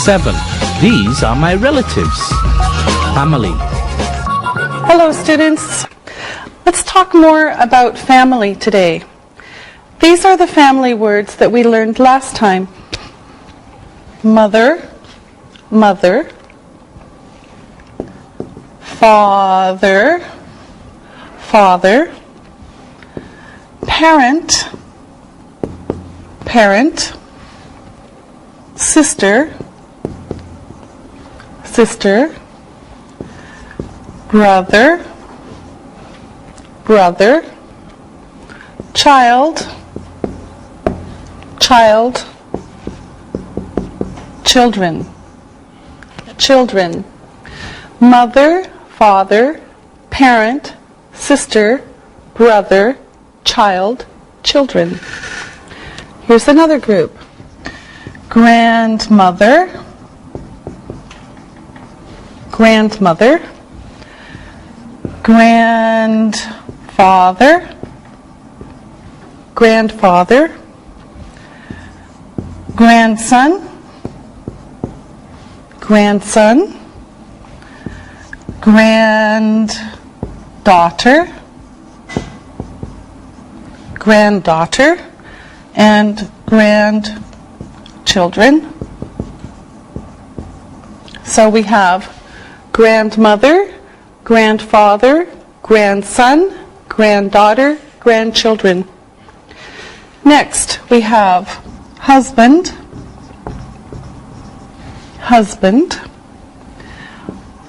7. These are my relatives. Family. Hello students. Let's talk more about family today. These are the family words that we learned last time. Mother, mother, father, father, parent, parent, sister, sister, brother, brother, child, child, children, children, mother, father, parent, sister, brother, child, children. Here's another group. Grandmother, grandmother, grandfather, grandfather, grandson, grandson, granddaughter, granddaughter, and grandchildren. So we have grandmother, grandfather, grandson, granddaughter, grandchildren. Next, we have husband, husband,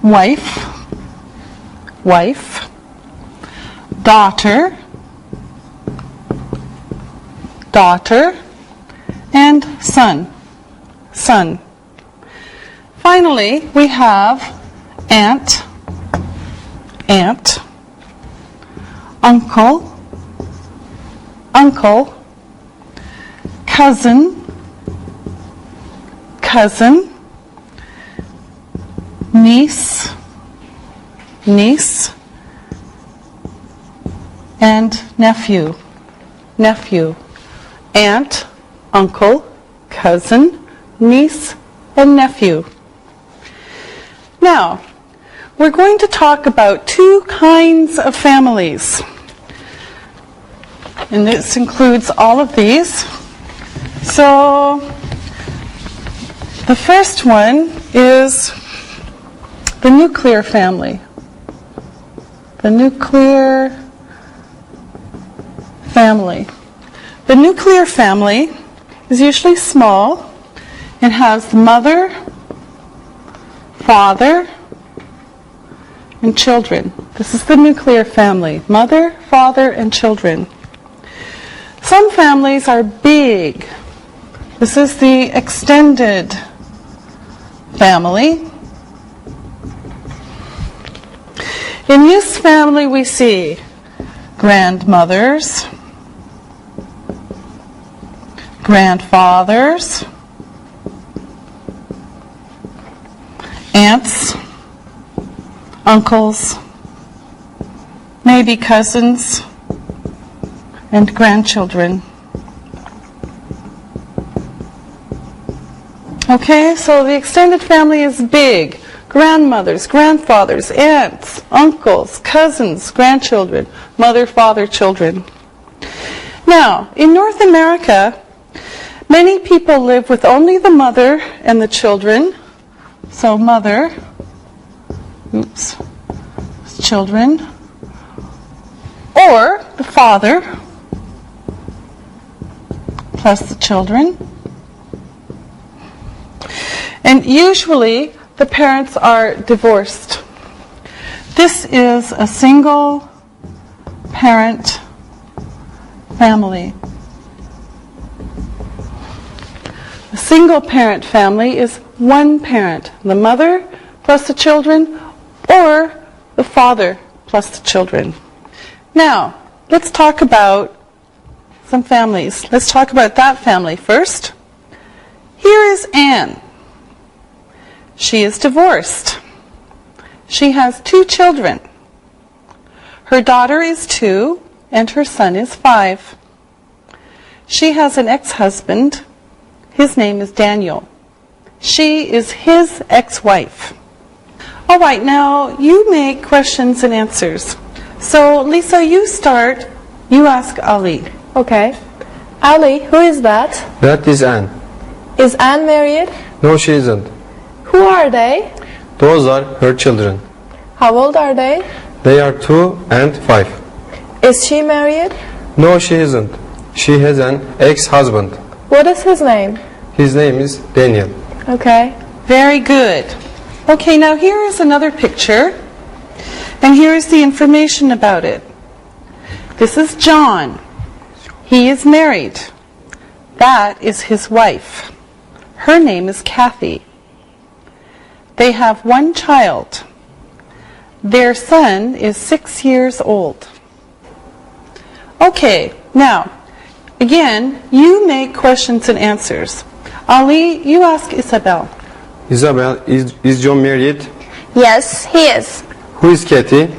wife, wife, daughter, daughter, and son, son. Finally, we have aunt, aunt, uncle, uncle, cousin, cousin, niece, niece, and nephew, nephew. Aunt, uncle, cousin, niece, and nephew. Now, we're going to talk about two kinds of families. And this includes all of these. So, the first one is the nuclear family. The nuclear family. The nuclear family is usually small and has the mother, father, and children. This is the nuclear family. Mother, father, and children. Some families are big. This is the extended family. In this family we see grandmothers, grandfathers, aunts, uncles, maybe cousins, and grandchildren. Okay, so the extended family is big. Grandmothers, grandfathers, aunts, uncles, cousins, grandchildren, mother, father, children. Now, in North America, many people live with only the mother and the children. So mother, children, or the father plus the children. And usually the parents are divorced. This is a single parent family. A single parent family is one parent, the mother plus the children, or the father plus the children. Now, let's talk about some families. Let's talk about that family first. Here is Anne. She is divorced. She has 2 children. Her daughter is 2 and her son is 5. She has an ex-husband. His name is Daniel. She is his ex-wife. All right, now you make questions and answers. So, Lisa, you start. You ask Ali. Okay. Ali, who is that? That is Anne. Is Anne married? No, she isn't. Who are they? Those are her children. How old are they? They are 2 and 5. Is she married? No, she isn't. She has an ex-husband. What is his name? His name is Daniel. Okay. Very good. Okay, now here is another picture. And here is the information about it. This is John. He is married. That is his wife. Her name is Kathy. They have one child. Their son is 6 years old. Okay, now, again, you make questions and answers. Ali, you ask Isabel. Isabel, is John married? Yes, he is. Who is Kathy?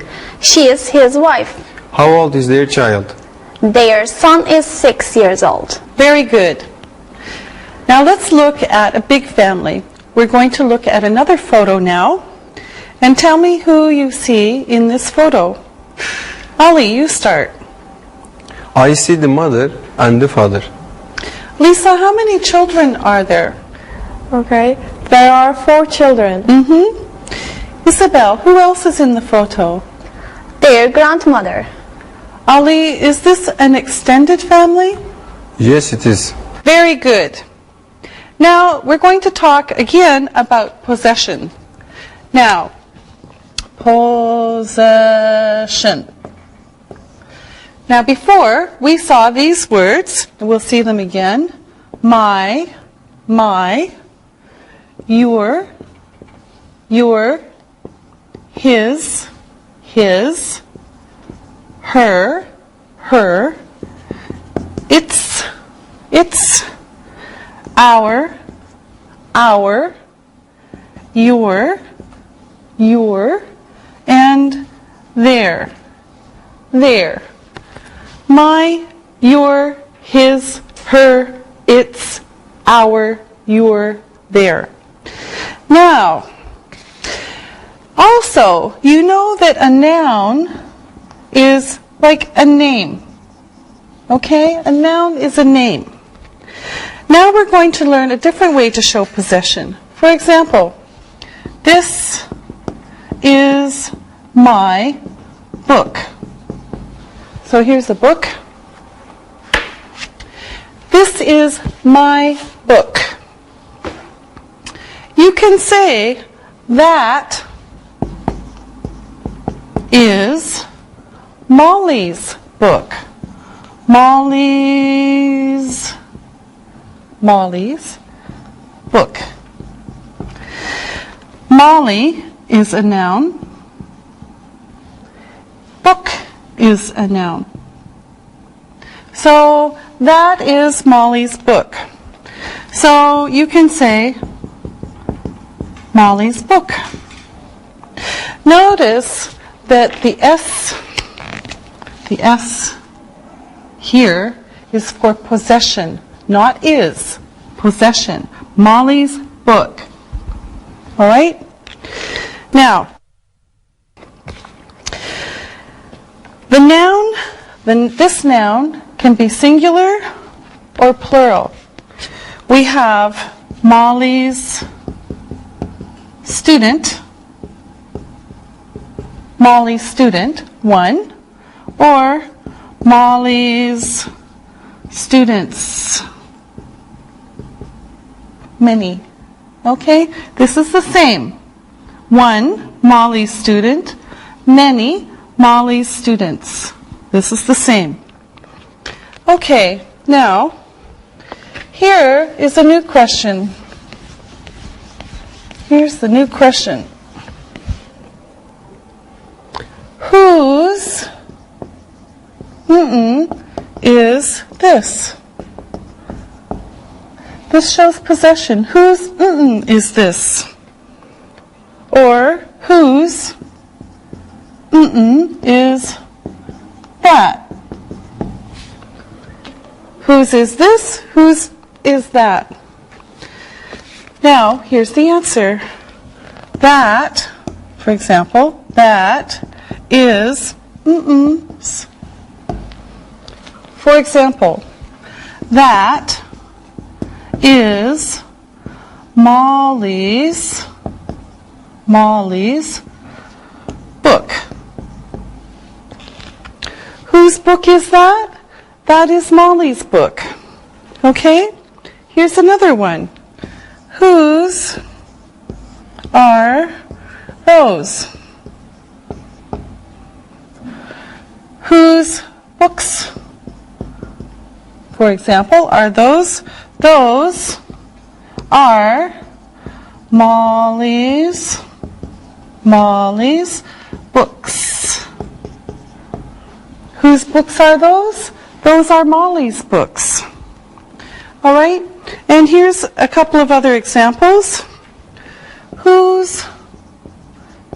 She is his wife. How old is their child? Their son is 6 years old. Very good. Now let's look at a big family. We're going to look at another photo now. And tell me who you see in this photo. Ali, you start. I see the mother and the father. Lisa, how many children are there? Okay. There are 4 children. Isabel, who else is in the photo? Their grandmother. Ali, is this an extended family? Yes, it is. Very good. Now, we're going to talk again about possession. Now, possession. Now, before, we saw these words, and we'll see them again. My, your, his, her, its, our, your, and their. My, your, his, her, its, our, your, their. Now, also, you know that a noun is like a name. Okay? A noun is a name. Now we're going to learn a different way to show possession. For example, this is my book. So here's the book. This is my book. You can say that is Molly's book. Molly's book. Molly is a noun. Book is a noun. So that is Molly's book. So you can say Molly's book. Notice that the S here is for possession, not is. Possession. Molly's book. All right? Now, the noun, this noun can be singular or plural. We have Molly's student, one, or Molly's students, many. Okay? This is the same. One, Molly's student, many, Molly's students. This is the same. Okay, now, here is a new question. Here's the new question. Whose is this? This shows possession. Whose is this? Or whose is that? Whose is this? Whose is that? Now, here's the answer. That, for example, that is For example, that is Molly's book. Whose book is that? That is Molly's book. Okay? Here's another one. Whose are those? Whose books, for example, are those? Those are Molly's books. Whose books are those? Those are Molly's books. All right? And here's a couple of other examples. Whose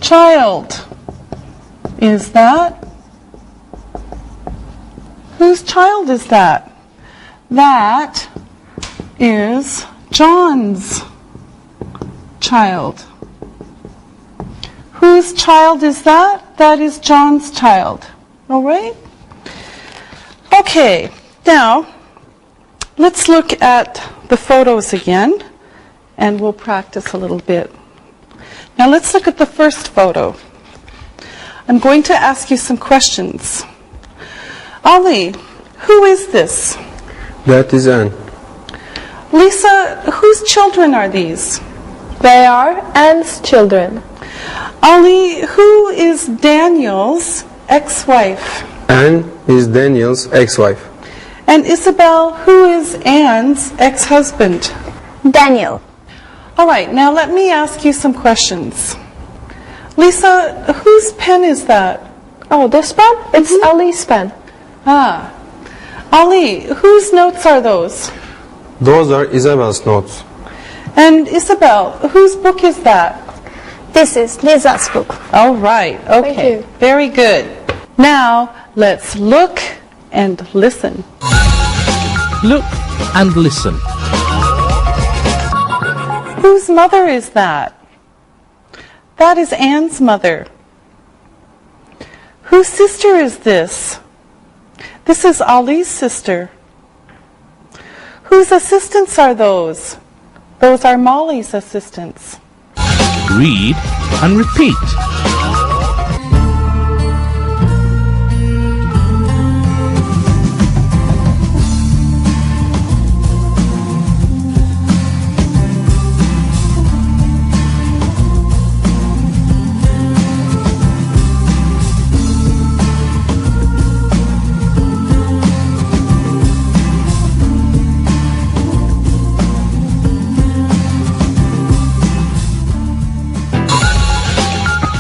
child is that? Whose child is that? That is John's child. Whose child is that? That is John's child. All right? Okay, now let's look at the photos again, and we'll practice a little bit. Now let's look at the first photo. I'm going to ask you some questions. Ali, who is this? That is Anne. Lisa, whose children are these? They are Anne's children. Ali, who is Daniel's ex-wife? Anne is Daniel's ex-wife. And Isabel, who is Anne's ex-husband? Daniel. All right, now let me ask you some questions. Lisa, whose pen is that? Oh, this pen? It's Ali's pen. Ah. Ali, whose notes are those? Those are Isabel's notes. And Isabel, whose book is that? This is Lisa's book. All right, okay. Thank you. Very good. Now, let's look and listen. Look and listen. Whose mother is that? That is Anne's mother. Whose sister is this? This is Ali's sister. Whose assistants are those? Those are Molly's assistants. Read and repeat.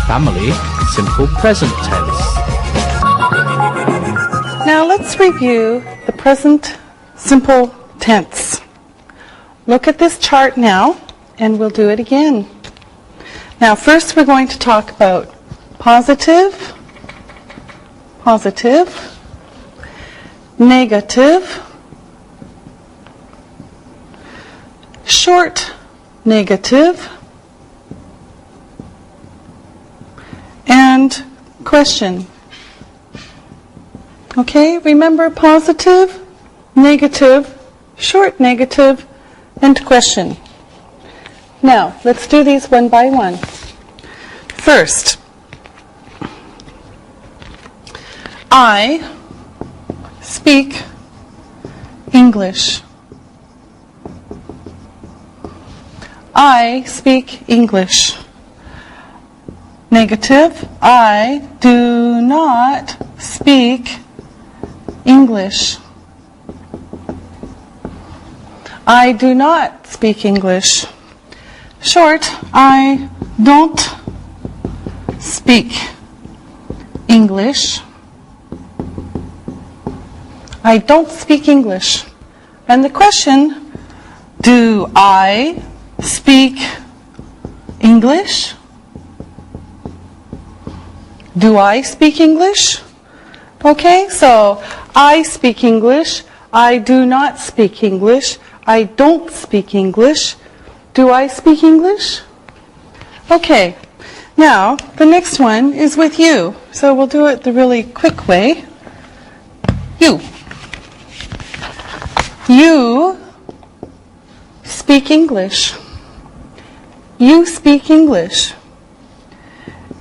Family simple present tense. Now let's review the present simple tense. Look at this chart now, and we'll do it again. Now first we're going to talk about positive, negative, short negative, and question. Okay, remember positive, negative, short negative, and question. Now, let's do these one by one. First, I speak English. I speak English. Negative, I do not speak English. I do not speak English. Short, I don't speak English. I don't speak English. And the question, do I speak English? Do I speak English? Okay, so I speak English. I do not speak English. I don't speak English. Do I speak English? Okay. Now, the next one is with you. So we'll do it the really quick way. You. You speak English. You speak English.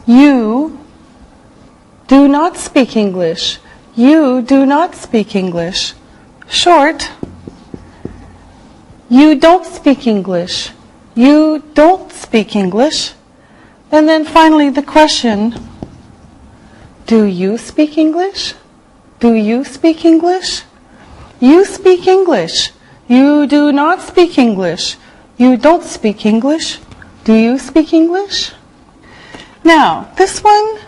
You do not speak English. You do not speak English. Short. You don't speak English. You don't speak English. And then finally the question, do you speak English? Do you speak English? You speak English. You do not speak English. You don't speak English. Do you speak English? Now, this one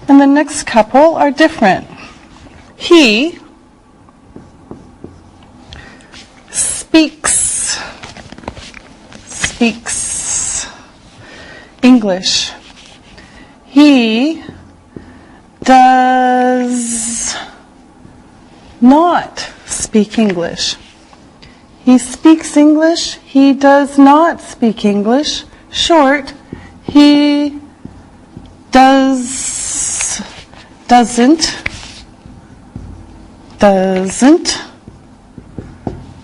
and the next couple are different. He speaks English. He does not speak English. He speaks English. He does not speak English. Short, he doesn't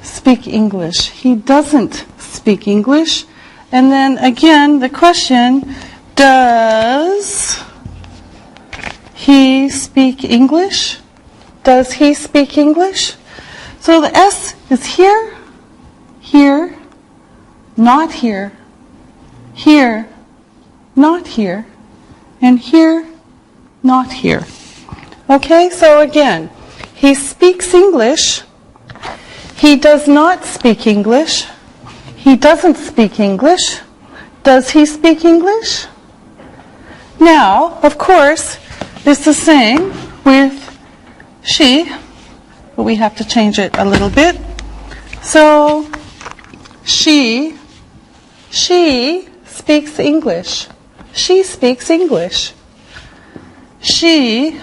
speak English. He doesn't speak English. And then again, the question, does he speak English? Does he speak English? So the S is here, here, not here, here, not here, and here, not here. Okay, so again, he speaks English. He does not speak English. He doesn't speak English. Does he speak English? Now, of course, it's the same with she, but we have to change it a little bit. So, she speaks English. She speaks English. She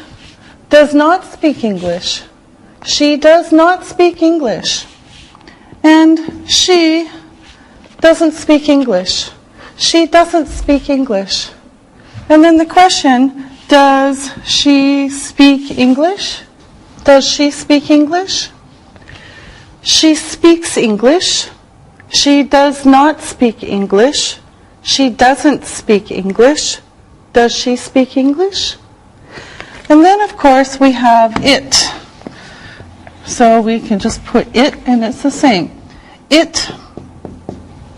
does not speak English. She does not speak English. And she doesn't speak English. She doesn't speak English. And then the question, does she speak English? Does she speak English? She speaks English. She does not speak English. She doesn't speak English. Does she speak English? And then, of course, we have it. So we can just put it, and it's the same. It,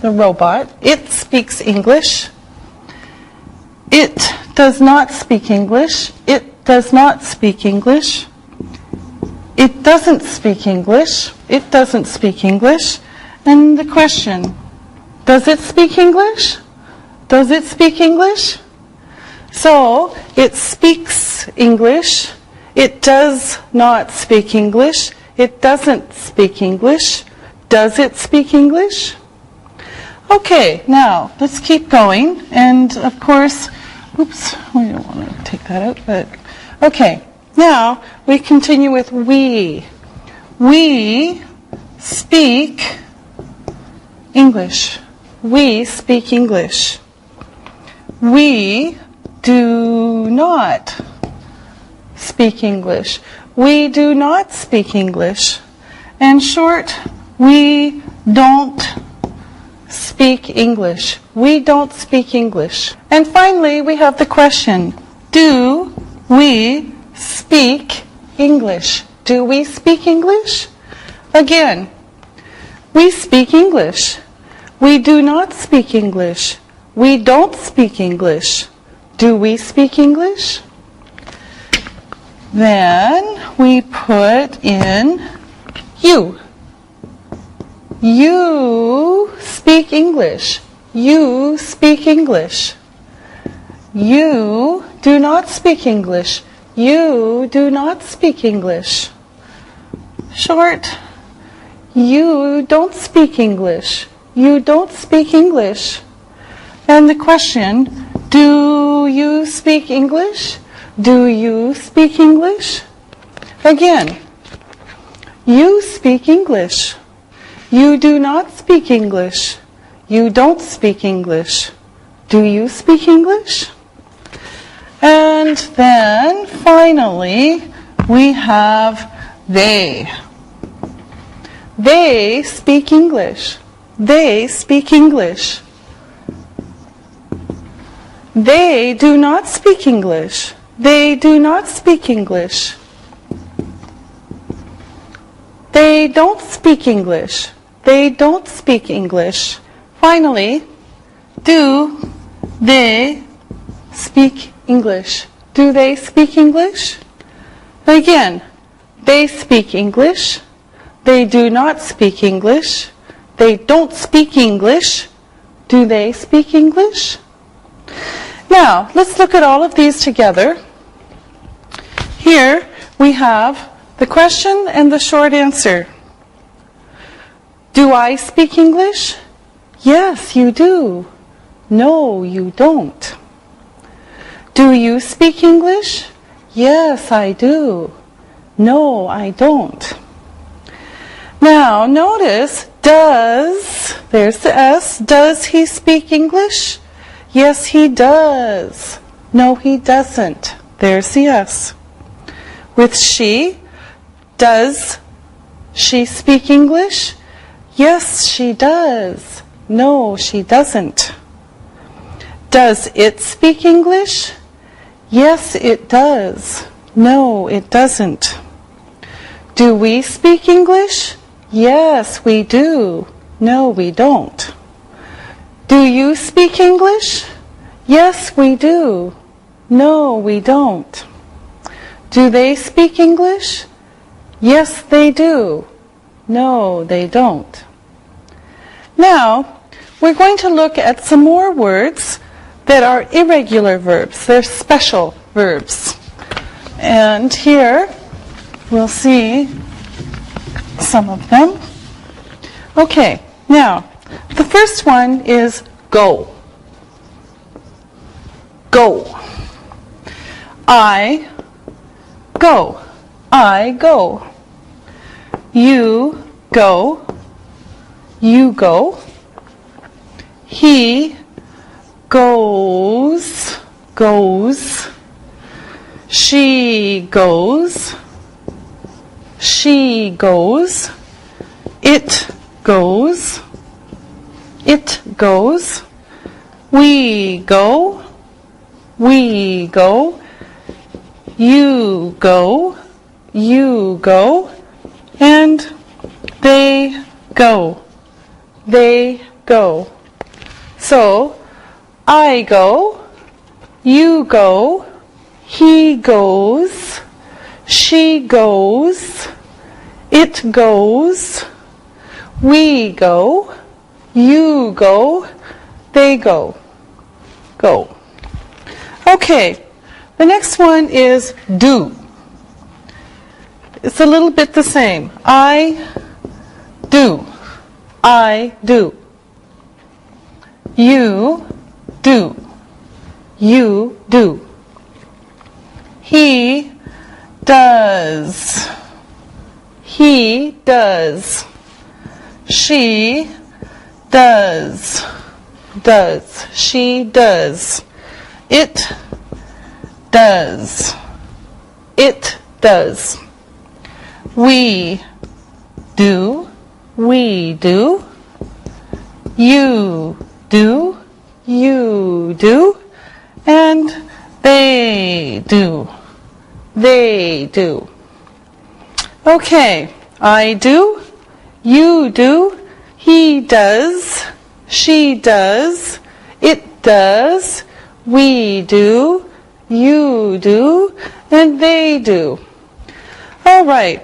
the robot, it speaks English. It does not speak English. It does not speak English. It doesn't speak English. It doesn't speak English. And the question, does it speak English? Does it speak English? So, it speaks English. It does not speak English. It doesn't speak English. Does it speak English? Okay, now, let's keep going. And, of course, oops, we don't want to take that out, but, okay. Now, we continue with we. We speak English. We speak English. We do not speak English. We do not speak English. In short, we don't speak English. We don't speak English. And finally, we have the question, do we speak English? Do we speak English? Again, we speak English. We do not speak English. We don't speak English. Do we speak English? Then we put in you. You speak English. You speak English. You do not speak English. You do not speak English. Short, you don't speak English. You don't speak English. And the question, do you speak English? Do you speak English? Again, you speak English. You do not speak English. you don't speak English. Do you speak English? And then finally we have they. They speak English. They speak English. They do not speak English. They do not speak English. They don't speak English. They don't speak English. Finally, do they speak English? Do they speak English? Again, they speak English. They do not speak English. They don't speak English. Do they speak English? Now, let's look at all of these together. Here we have the question and the short answer. Do I speak English? Yes, you do. No, you don't. Do you speak English? Yes, I do. No, I don't. Now, notice, does, there's the S, does he speak English? Yes, he does. No, he doesn't. There's the S. With she, does she speak English? Yes, she does. No, she doesn't. Does it speak English? Yes, it does. No, it doesn't. Do we speak English? Yes, we do. No, we don't. Do you speak English? Yes, we do. No, we don't. Do they speak English? Yes, they do. No, they don't. Now, we're going to look at some more words that are irregular verbs. They're special verbs. And here, we'll see some of them. Okay, now, the first one is go. Go. I go. I go. You go. You go. He goes. Goes. She goes. She goes. It goes. It goes. We go. We go. You go. You go. And they go. They go. So, I go. You go. He goes. She goes. It goes. We go. You go. They go. Go. Okay. The next one is do. It's a little bit the same. I do. I do. You do. You do. He does. He does. She does. Does. She does. It does. It does. We do. We do. You do. You do. And they do. They do. Okay. I do. You do. He does. She does. It does. We do. You do. And they do. All right.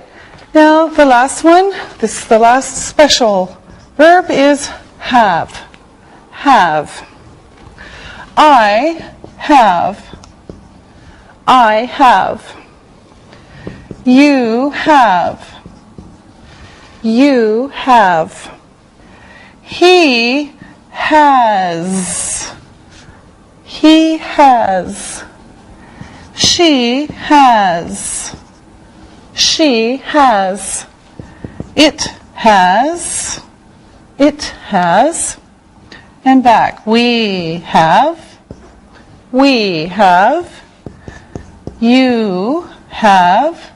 Now the last one, this is the last special verb, is have. Have. I have. I have. You have. You have. He has. He has. She has. She has. It has. It has. and back. We have, you have,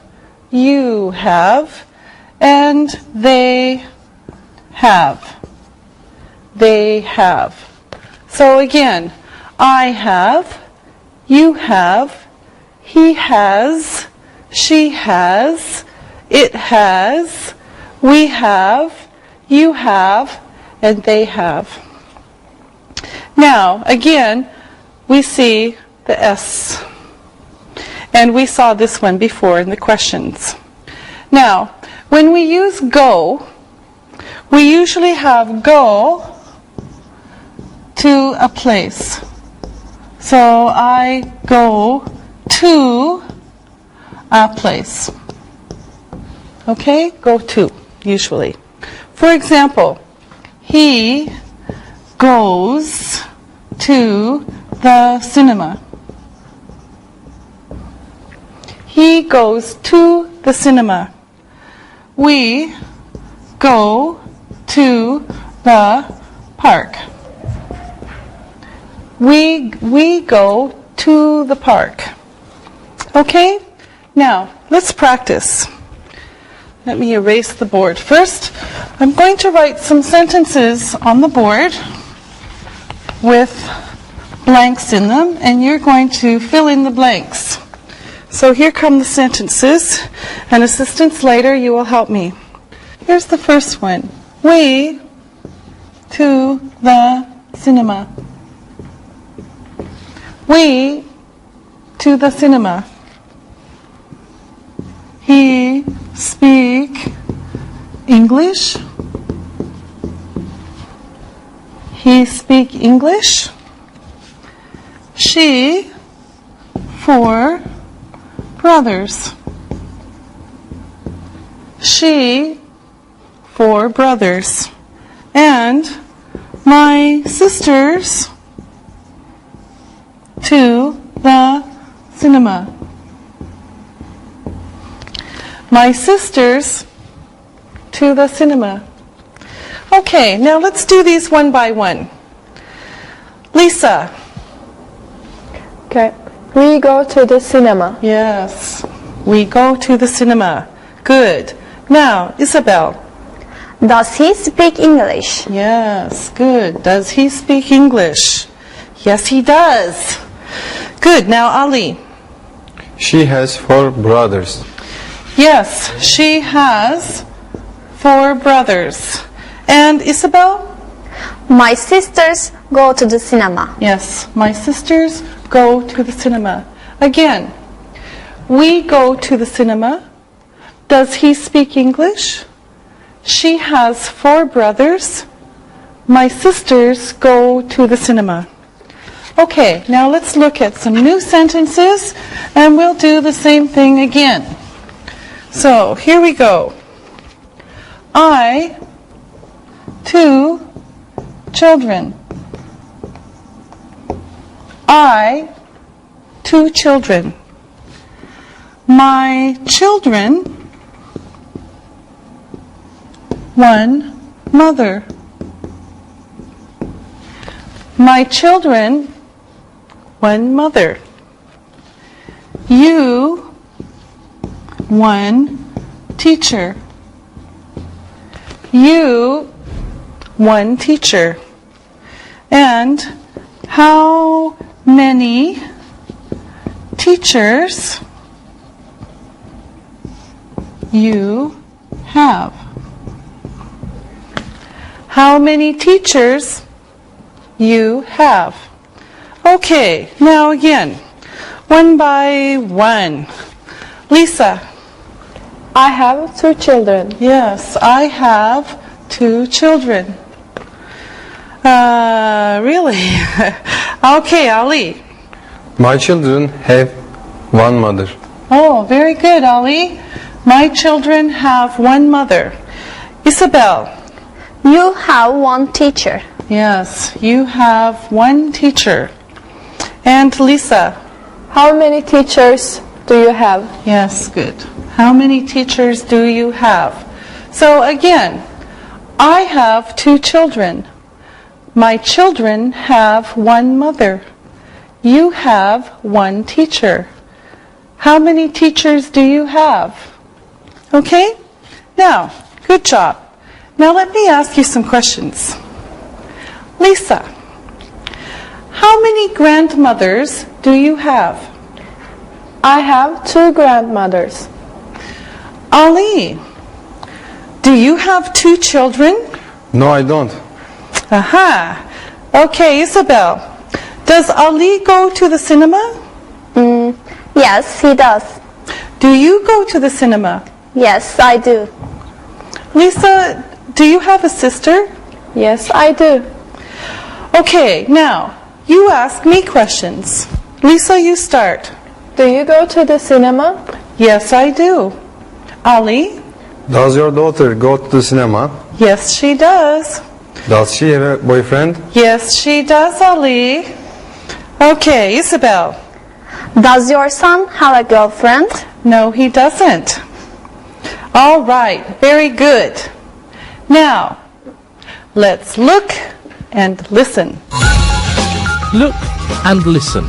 you have, and they have. They have. So again, I have, you have, he has, she has, it has, we have, you have, and they have. Now, again, we see the S. And we saw this one before in the questions. Now, when we use go, we usually have go to a place. So I go to a place. Okay? Go to, usually. For example, he goes to the cinema. He goes to the cinema. We go to the park. We go to the park. Okay? Now, let's practice. Let me erase the board. First, I'm going to write some sentences on the board with blanks in them, and you're going to fill in the blanks. So here come the sentences, and assistants later, you will help me. Here's the first one. We to the cinema. We to the cinema. He speak English. He speak English. She 4 brothers. She 4 brothers. And my sisters to the cinema. My sisters to the cinema. Okay, now let's do these one by one. Lisa. Okay. We go to the cinema. Yes, we go to the cinema. Good. Now, Isabel. Does he speak English? Yes, good. Does he speak English? Yes, he does. Good. Now, Ali. She has 4 brothers. Yes, she has 4 brothers. And Isabel? My sisters go to the cinema. Yes, my sisters go to the cinema. Again, we go to the cinema. Does he speak English? She has 4 brothers. My sisters go to the cinema. Okay, now let's look at some new sentences, and we'll do the same thing again. So, here we go. I 2 children. I 2 children. My children 1 mother. My children 1 mother. You 1 teacher. You 1 teacher. And how many teachers you have? How many teachers you have? Okay, now again, one by one. Lisa. I have 2 children. Yes, I have 2 children. Really? Okay, Ali. My children have 1 mother. Oh, very good, Ali. My children have 1 mother. Isabel. You have 1 teacher. Yes, you have 1 teacher. And Lisa. How many teachers do you have? Yes, good. How many teachers do you have? So again, I have 2 children. My children have one mother. You have one teacher. How many teachers do you have? Okay? Now, good job. Now let me ask you some questions. Lisa, how many grandmothers do you have? I have 2 grandmothers. Ali, do you have 2 children? No, I don't. Aha. Okay, Isabel, does Ali go to the cinema? Yes, he does. Do you go to the cinema? Yes, I do. Lisa, do you have a sister? Yes, I do. Okay, now, you ask me questions. Lisa, you start. Do you go to the cinema? Yes, I do. Ali? Does your daughter go to the cinema? Yes, she does. Does she have a boyfriend? Yes, she does, Ali. Okay, Isabel. Does your son have a girlfriend? No, he doesn't. All right, very good. Now, let's look and listen. Look and listen.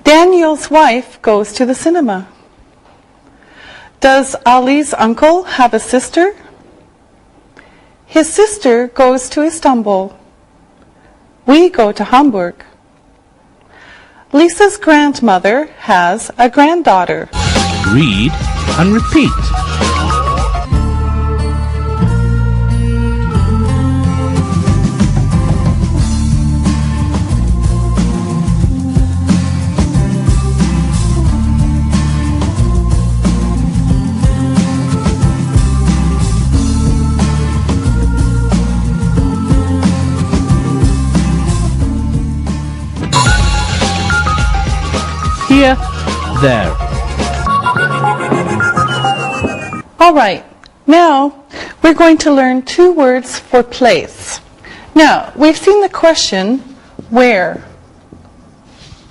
Daniel's wife goes to the cinema. Does Ali's uncle have a sister? His sister goes to Istanbul. We go to Hamburg. Lisa's grandmother has a granddaughter. Read and repeat. Here, there. All right, now we're going to learn 2 words for place. Now, we've seen the question, where?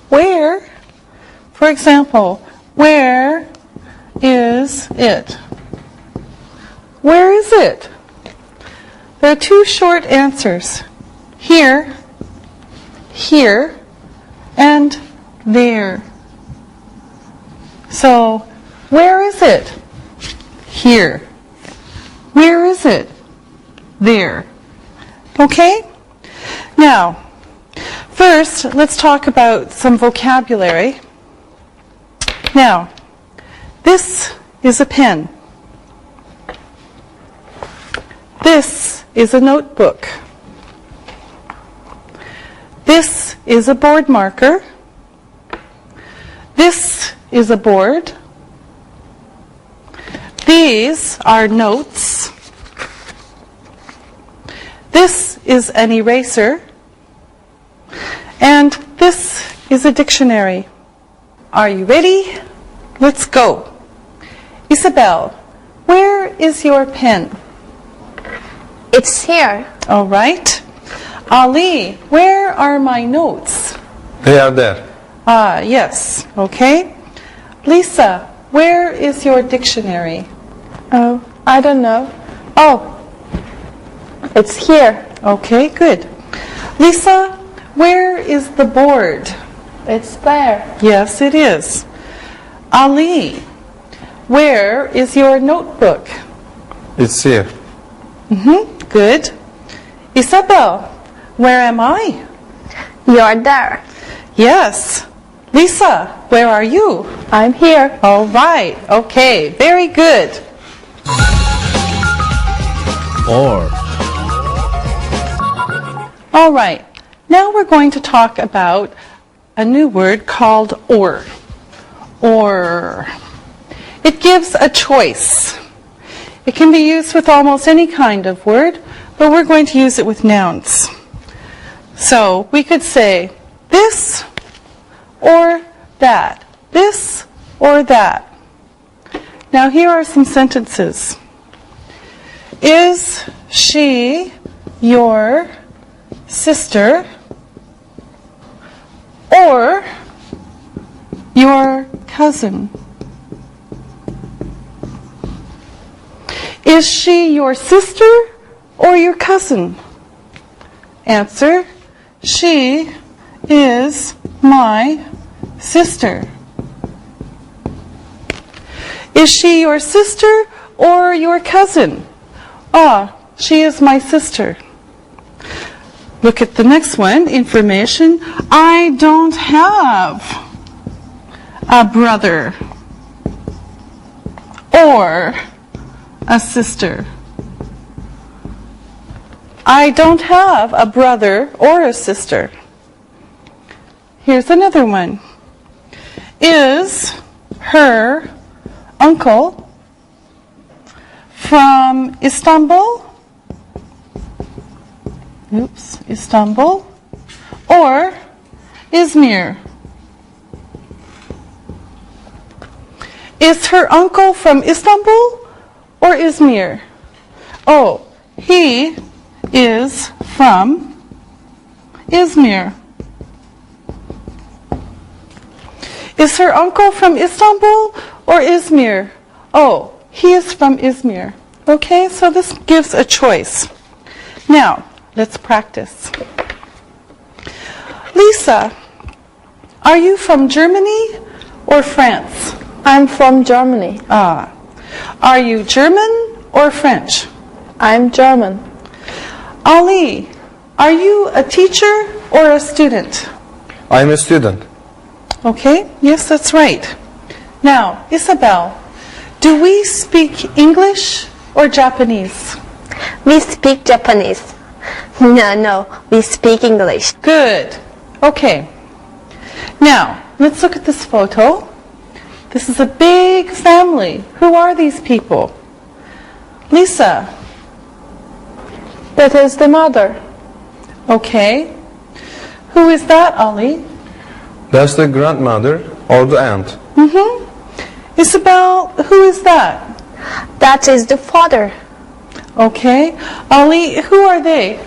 Where? For example, where is it? Where is it? There are 2 short answers. Here, here, and there. So, where is it? Here. Where is it? There. Okay? Now, first, let's talk about some vocabulary. Now, this is a pen. This is a notebook. This is a board marker. This is a board. These are notes. This is an eraser. And this is a dictionary. Are you ready? Let's go. Isabel, where is your pen? It's here. All right. Ali, where are my notes? They are there. Ah, yes. Okay. Lisa, where is your dictionary? Oh, I don't know. Oh, it's here. Okay, good. Lisa, where is the board? It's there. Yes, it is. Ali, where is your notebook? It's here. Good. Isabel, where am I? You're there. Yes. Lisa, where are you? I'm here. All right. Okay, very good. Or. All right. Now we're going to talk about a new word called or. Or. It gives a choice. It can be used with almost any kind of word, but we're going to use it with nouns. So we could say this or that. This or that. Now here are some sentences. Is she your sister or your cousin? Is she your sister or your cousin? Answer, she is my sister. Is she your sister or your cousin? Ah, she is my sister. Look at the next one, information. I don't have a brother or a sister. I don't have a brother or a sister. Here's another one. Is her uncle from Istanbul? Oops, Istanbul or Izmir? Is her uncle from Istanbul or Izmir? Oh, he is from Izmir. Is her uncle from Istanbul or Izmir? Oh, he is from Izmir. Okay, so this gives a choice. Now, let's practice. Lisa, are you from Germany or France? I'm from Germany. Ah. Are you German or French? I'm German. Ali, are you a teacher or a student? I'm a student. Okay, yes, that's right. Now, Isabel, do we speak English or Japanese? We speak Japanese. No, we speak English. Good. Okay. Now, let's look at this photo. This is a big family. Who are these people? Lisa. That is the mother. Okay. Who is that, Ali? That's the grandmother or the aunt. Isabel, who is that? That is the father. Okay. Ali, who are they?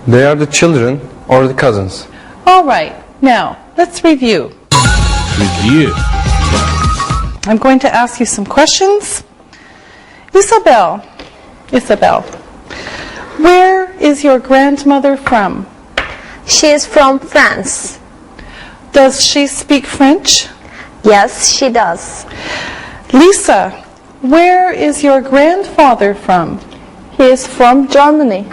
They are the children or the cousins. All right. Now, let's review. Review. I'm going to ask you some questions. Isabel, where is your grandmother from? She is from France. Does she speak French? Yes, she does. Lisa, where is your grandfather from? He is from Germany.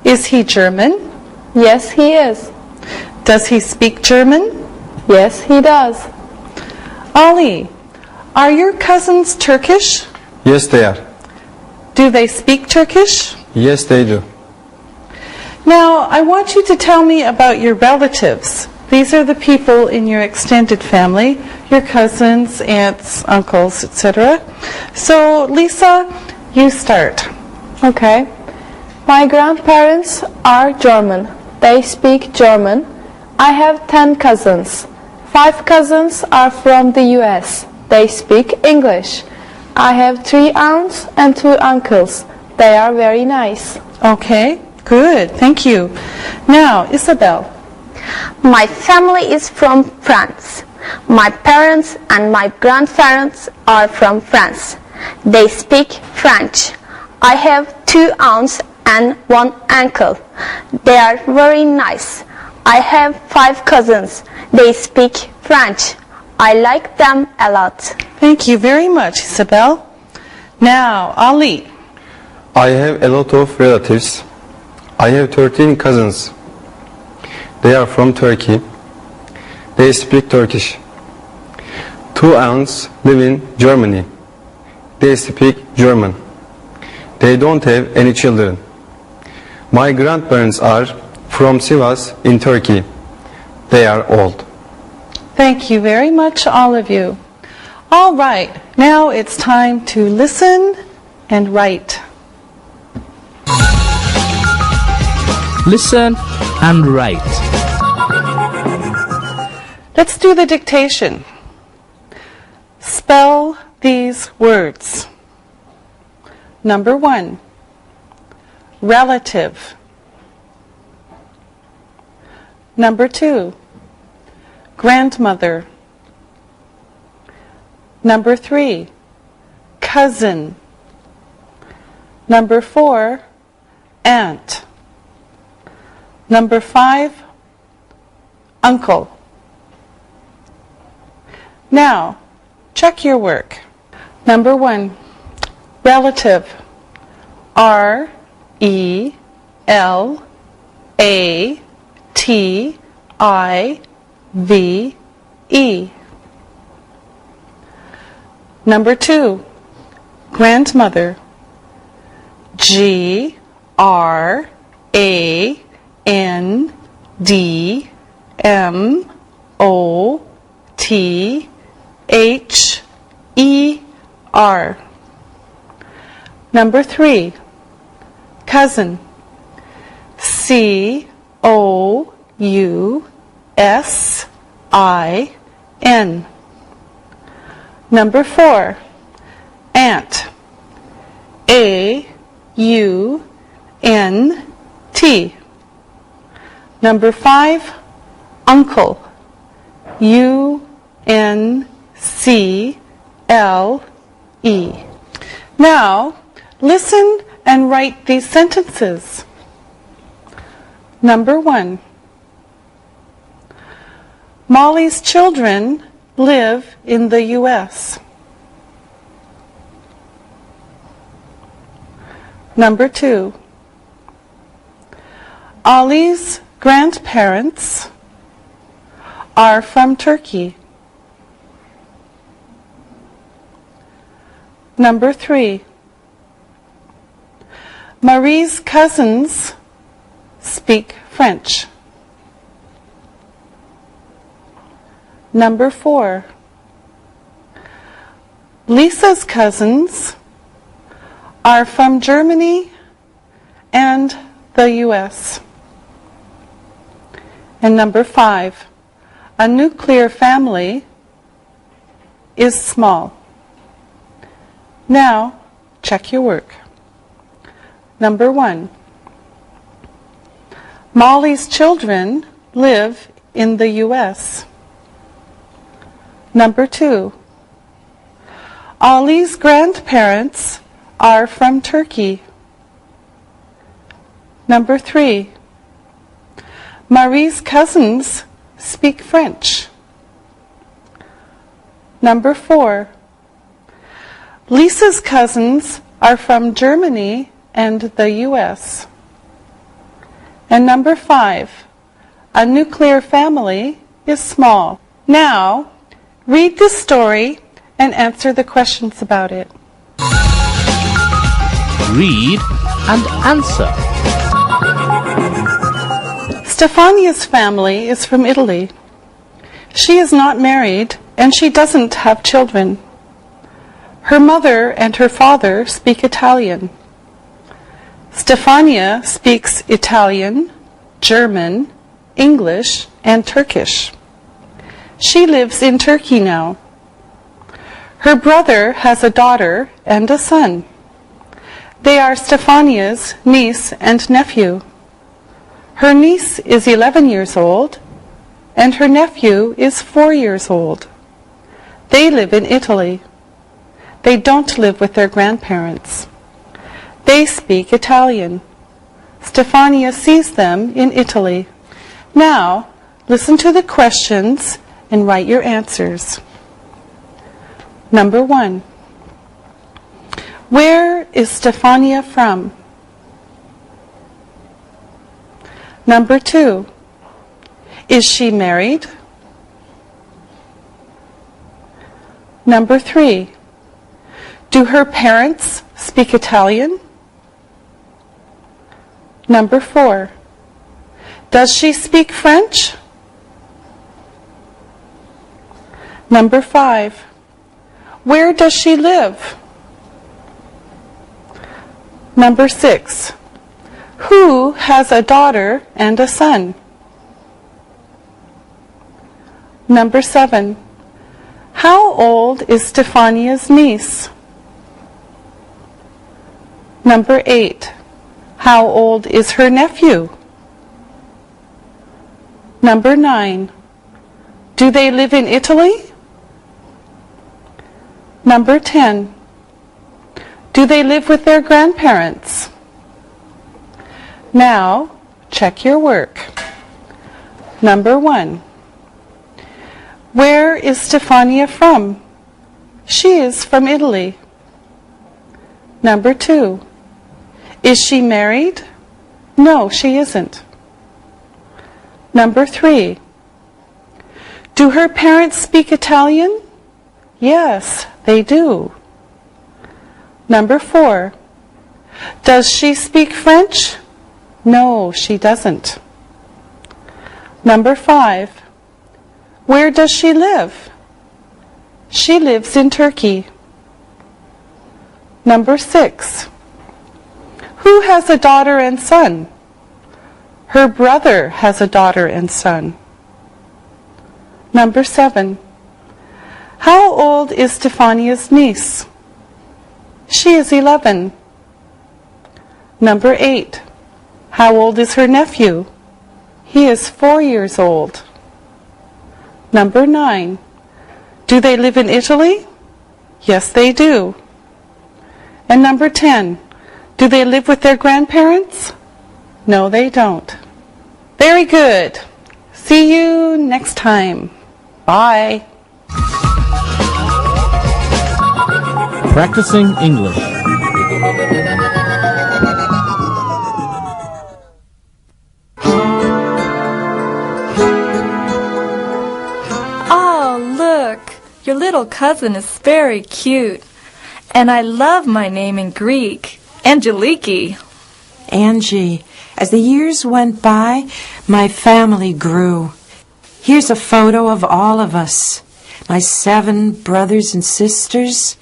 Is he German? Yes, he is. Does he speak German? Yes, he does. Ali, are your cousins Turkish? Yes, they are. Do they speak Turkish? Yes, they do. Now, I want you to tell me about your relatives. These are the people in your extended family, your cousins, aunts, uncles, etc. So, Lisa, you start. Okay. My grandparents are German. They speak German. I have 10 cousins. 5 cousins are from the US. They speak English. I have 3 aunts and 2 uncles. They are very nice. Okay, good, thank you. Now, Isabel. My family is from France. My parents and my grandparents are from France. They speak French. I have 2 aunts and 1 uncle. They are very nice. I have 5 cousins. They speak French. I like them a lot. Thank you very much, Isabel. Now, Ali. I have a lot of relatives. I have 13 cousins. They are from Turkey. They speak Turkish. 2 aunts live in Germany. They speak German. They don't have any children. My grandparents are from Sivas in Turkey. They are old. Thank you very much, all of you. All right, now it's time to listen and write. Listen and write. Let's do the dictation. Spell these words. Number 1, relative. Number 2, grandmother. Number 3, cousin. Number 4, aunt. Number 5, uncle. Now, check your work. Number 1, relative. R-E-L-A-T-I-V-E. Number 2, grandmother. G-R-A-N-D-M-O-T-H-E-R. Number 3, cousin. C-O-U-S-I-N. Number 4, aunt. A-U-N-T. Number 5, uncle. U-N-C-L-E. Now, listen and write these sentences. Number 1, Molly's children live in the U.S. Number 2, Ali's grandparents are from Turkey. Number 3, Marie's cousins speak French. Number 4, Lisa's cousins are from Germany and the U.S. And number 5, a nuclear family is small. Now, check your work. Number 1, Molly's children live in the U.S. Number 2, Ali's grandparents are from Turkey. Number 3, Marie's cousins speak French. Number 4, Lisa's cousins are from Germany and the U.S. And number 5, a nuclear family is small. Now, read the story and answer the questions about it. Read and answer. Stefania's family is from Italy. She is not married and she doesn't have children. Her mother and her father speak Italian. Stefania speaks Italian, German, English, and Turkish. She lives in Turkey now. Her brother has a daughter and a son. They are Stefania's niece and nephew. Her niece is 11 years old, and her nephew is 4 years old. They live in Italy. They don't live with their grandparents. They speak Italian. Stefania sees them in Italy. Now, listen to the questions and write your answers. Number 1, where is Stefania from? Number 2, is she married? Number 3, do her parents speak Italian? Number 4, does she speak French? Number 5, where does she live? Number 6, who has a daughter and a son? Number 7, how old is Stefania's niece? Number 8, how old is her nephew? Number 9, do they live in Italy? Number 10, do they live with their grandparents? Now, check your work. Number 1. Where is Stefania from? She is from Italy. Number 2. Is she married? No, she isn't. Number 3. Do her parents speak Italian? Yes, they do. Number 4. Does she speak French? No, she doesn't. Number 5. Where does she live? She lives in Turkey. Number 6. Who has a daughter and son? Her brother has a daughter and son. Number 7. How old is Stefania's niece? She is 11. Number 8. How old is her nephew? He is 4 years old. Number 9. Do they live in Italy? Yes, they do. And number 10. Do they live with their grandparents? No, they don't. Very good. See you next time. Bye. Practicing English. Oh, look, your little cousin is very cute. And I love my name in Greek, Angeliki. Angie, as the years went by, my family grew. Here's a photo of all of us, my 7 brothers and sisters,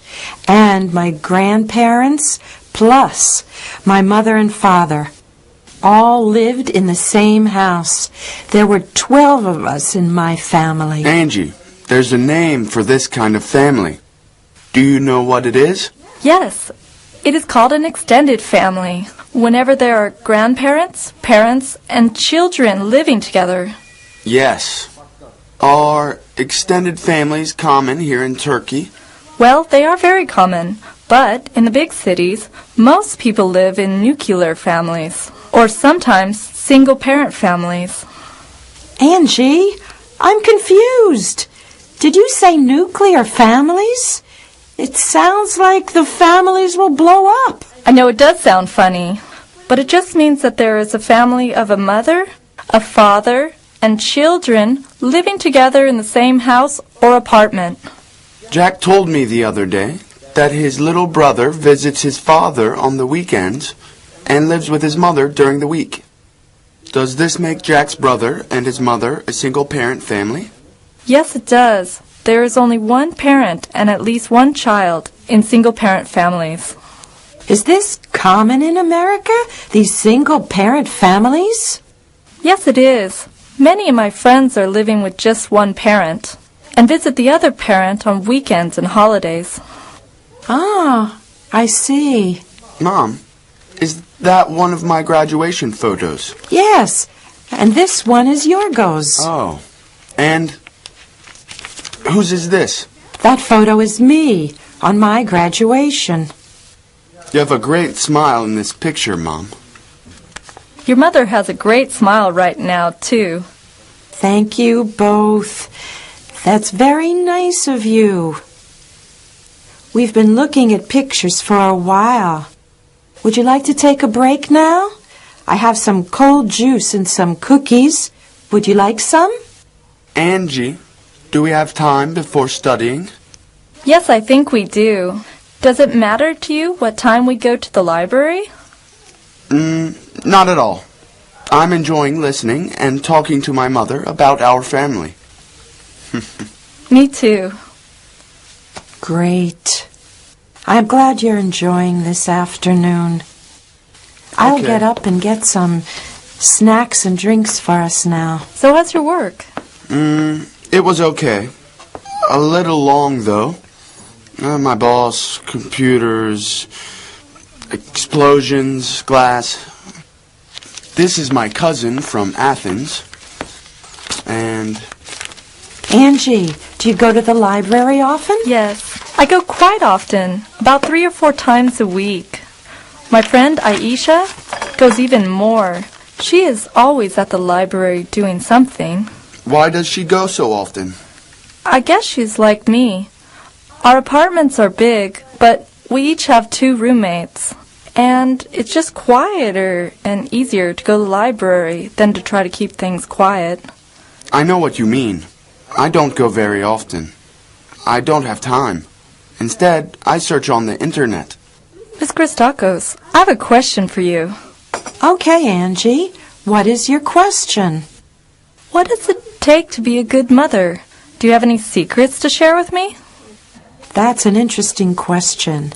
and my grandparents, plus my mother and father. All lived in the same house. There were 12 of us in my family. Angie, there's a name for this kind of family. Do you know what it is? Yes, it is called an extended family, whenever there are grandparents, parents, and children living together. Yes. Are extended families common here in Turkey? Well, they are very common, but in the big cities, most people live in nuclear families, or sometimes single-parent families. Angie, I'm confused. Did you say nuclear families? It sounds like the families will blow up. I know it does sound funny, but it just means that there is a family of a mother, a father, and children living together in the same house or apartment. Jack told me the other day that his little brother visits his father on the weekends and lives with his mother during the week. Does this make Jack's brother and his mother a single-parent family? Yes, it does. There is only one parent and at least one child in single-parent families. Is this common in America, these single-parent families? Yes, it is. Many of my friends are living with just one parent and visit the other parent on weekends and holidays. Ah, I see. Mom, is that one of my graduation photos? Yes, and this one is Yorgo's. Oh, and whose is this? That photo is me on my graduation. You have a great smile in this picture, Mom. Your mother has a great smile right now, too. Thank you both. That's very nice of you. We've been looking at pictures for a while. Would you like to take a break now? I have some cold juice and some cookies. Would you like some? Angie, do we have time before studying? Yes, I think we do. Does it matter to you what time we go to the library? Not at all. I'm enjoying listening and talking to my mother about our family. Me too. Great. I'm glad you're enjoying this afternoon. I'll Okay. get up and get some snacks and drinks for us now. So how's your work? It was okay. A little long, though. My boss, computers, explosions, glass. This is my cousin from Athens. And Angie, do you go to the library often? Yes, I go quite often, about 3 or 4 times a week. My friend Aisha goes even more. She is always at the library doing something. Why does she go so often? I guess she's like me. Our apartments are big, but we each have 2 roommates. And it's just quieter and easier to go to the library than to try to keep things quiet. I know what you mean. I don't go very often. I don't have time. Instead, I search on the internet. Miss Christakos, I have a question for you. Okay, Angie. What is your question? What does it take to be a good mother? Do you have any secrets to share with me? That's an interesting question.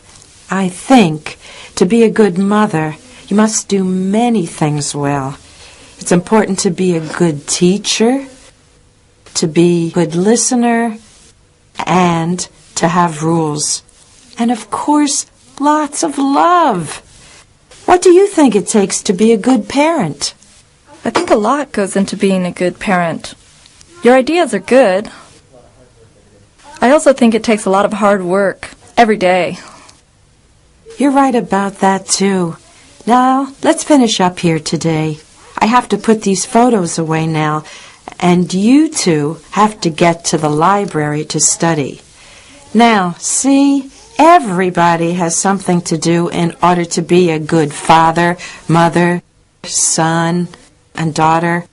I think to be a good mother, you must do many things well. It's important to be a good teacher, to be a good listener, and to have rules. And of course, lots of love. What do you think it takes to be a good parent? I think a lot goes into being a good parent. Your ideas are good. I also think it takes a lot of hard work every day. You're right about that, too. Now, let's finish up here today. I have to put these photos away now, and you two have to get to the library to study. Now, see, everybody has something to do in order to be a good father, mother, son, and daughter.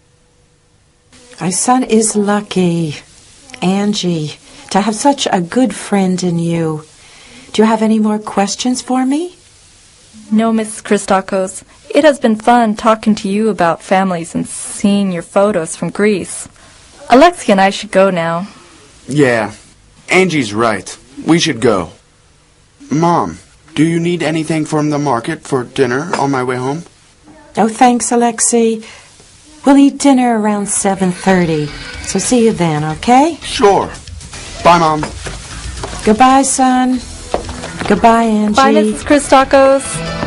My son is lucky, Angie, to have such a good friend in you. Do you have any more questions for me? No, Miss Christakos. It has been fun talking to you about families and seeing your photos from Greece. Alexia and I should go now. Yeah, Angie's right. We should go. Mom, do you need anything from the market for dinner on my way home? Oh, thanks, Alexei. We'll eat dinner around 7:30. So see you then, okay? Sure. Bye, Mom. Goodbye, son. Goodbye, Angie. Bye, Mrs. Christakos.